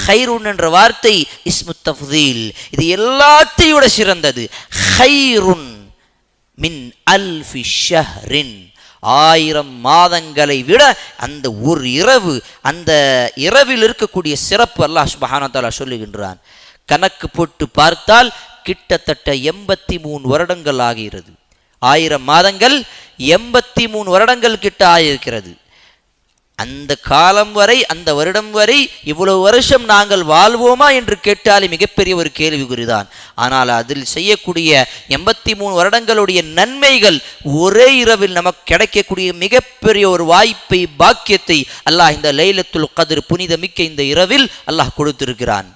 ஹைருன் என்ற வார்த்தை இஸ்மு தஃதீல், இது எல்லாத்தையும் விட சிறந்தது. ஹைருன் மின் அல்ஃபி ஷஹ்ரின், 1000 மாதங்களை விட அந்த ஒரு இரவு, அந்த இரவில் இருக்கக்கூடிய சிறப்பு அல்லாஹ் சுப்ஹானஹு வ தஆலா சொல்லுகின்றான். கணக்கு போட்டு பார்த்தால் கிட்டத்தட்ட 83 வருடங்கள் ஆகிறது. 1000 மாதங்கள் 83 வருடங்கள் கிட்ட ஆகியிருக்கிறது. அந்த காலம் வரை, அந்த வருடம் வரை இவ்வளவு வருஷம் நாங்கள் வாழ்வோமா என்று கேட்டாலே மிகப்பெரிய ஒரு கேள்விக்குறிதான். ஆனால் அதில் செய்யக்கூடிய 83 வருடங்களுடைய நன்மைகள் ஒரே இரவில் நமக்கு கிடைக்கக்கூடிய மிகப்பெரிய ஒரு வாய்ப்பை, பாக்கியத்தை அல்லாஹ் இந்த லைலத்துல் கத்ர் புனிதமிக்க இந்த இரவில் அல்லாஹ் கொடுத்திருக்கிறான்.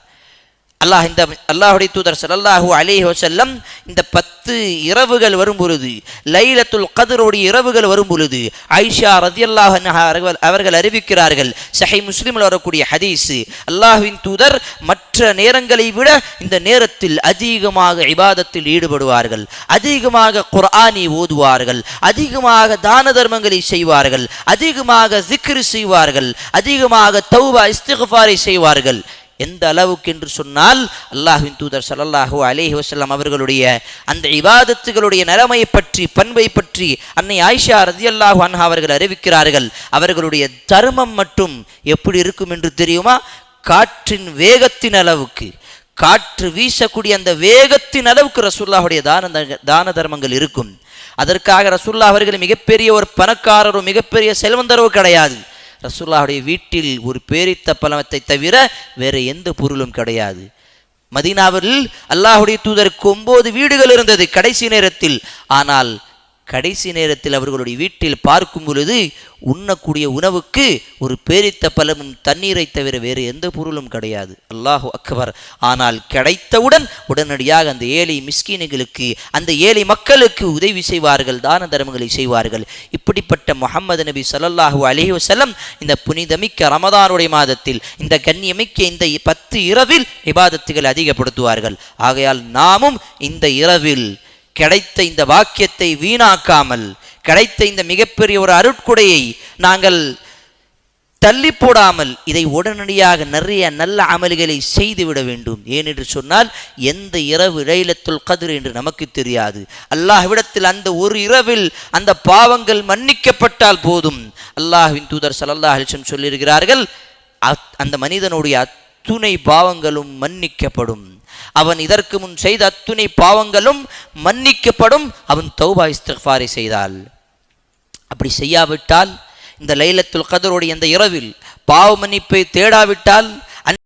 அல்லாஹ்வுடைய தூதர் ஸல்லல்லாஹு அலைஹி வஸல்லம் இந்த 10 இரவுகள் வரும் பொழுது, லைலத்துல் கத்ருடைய இரவுகள் வரும் பொழுது, ஆயிஷா ரலியல்லாஹு அன்ஹா அவர்கள் அறிவிக்கிறார்கள், சஹீஹ் முஸ்லிமில் வரக்கூடிய ஹதீஸ், அல்லாஹ்வின் தூதர் மற்ற நேரங்களை விட இந்த நேரத்தில் அதிகமாக இபாதத்தில் ஈடுபடுவார்கள், அதிகமாக குர்ஆனை ஓதுவார்கள், அதிகமாக தான தர்மங்களை செய்வார்கள், அதிகமாக zikr செய்வார்கள், அதிகமாக தௌபா இஸ்திக்ஃபாரை செய்வார்கள். எந்த அளவுக்கு என்று சொன்னால், அல்லாஹ்வின் தூதர் ஸல்லல்லாஹு அலைஹி வஸல்லம் அவர்களுடைய அந்த இபாதத்துகளுடைய நிலைமை பற்றி, பண்பை பற்றி அன்னை ஆயிஷா ரலியல்லாஹு அன்ஹா அவர்கள் அறிவிக்கிறார்கள். அவர்களுடைய தர்மம் மட்டும் எப்படி இருக்கும் என்று தெரியுமா? காற்றின் வேகத்தின் அளவுக்கு, காற்று வீசக்கூடிய அந்த வேகத்தின் அளவுக்கு ரசூலுல்லாஹுடைய தான தர்மங்கள் இருக்கும். அதற்காக ரசூலுல்லாஹ் அவர்கள் மிகப்பெரிய ஒரு பணக்காரரோ மிகப்பெரிய செல்வந்தரோ கிடையாது. ரசூலுல்லாஹுடைய வீட்டில் ஒரு பேரித்த பழத்தை தவிர வேறு எந்த பொருளும் கிடையாது. மதீனாவில் அல்லாஹுடைய தூதருக்கு 9 வீடுகள் இருந்தது கடைசி நேரத்தில். ஆனால் கடைசி நேரத்தில் அவர்களுடைய வீட்டில் பார்க்கும் பொழுது உண்ணக்கூடிய உணவுக்கு ஒரு பேரித்த பழமும் தண்ணீரை தவிர வேறு எந்த பொருளும் கிடையாது. அல்லாஹு அக்பர். ஆனால் கிடைத்தவுடன் உடனடியாக அந்த ஏழை மிஸ்கீன்களுக்கு, அந்த ஏழை மக்களுக்கு உதவி செய்வார்கள், தான தர்மங்களை செய்வார்கள். இப்படிப்பட்ட முஹம்மது நபி ஸல்லல்லாஹு அலைஹி வஸல்லம் இந்த புனிதமிக்க ரமதானுடைய மாதத்தில், இந்த கண்ணியமிக்க இந்த 10 இரவில் இபாதத்துகள் அதிகப்படுத்துவார்கள். ஆகையால் நாமும் இந்த இரவில் கிடைத்த இந்த வாக்கியத்தை வீணாக்காமல், கிடைத்த இந்த மிகப்பெரிய ஒரு அருட்கொடையை நாங்கள் தள்ளி போடாமல், இதை உடனடியாக நிறைய நல்ல அமல்களை செய்துவிட வேண்டும். ஏனென்று சொன்னால், எந்த இரவு லைலத்துல் கத்ர் என்று நமக்கு தெரியாது. அல்லாஹ்விடத்தில் அந்த ஒரு இரவில் அந்த பாவங்கள் மன்னிக்கப்பட்டால் போதும். அல்லாஹ்வின் தூதர் ஸல்லல்லாஹு அலைஹி வஸல்லம் சொல்லியிருக்கிறார்கள், அந்த மனிதனுடைய அத்துணை பாவங்களும் மன்னிக்கப்படும், அவன் இதற்கு முன் செய்த அத்துணை பாவங்களும் மன்னிக்கப்படும், அவன் தௌபா இஸ்திக்ஃபாரை செய்தால். அப்படி செய்யாவிட்டால், இந்த லைலத்துல் கத்ருடைய இந்த இரவில் பாவ மன்னிப்பை தேடாவிட்டால்,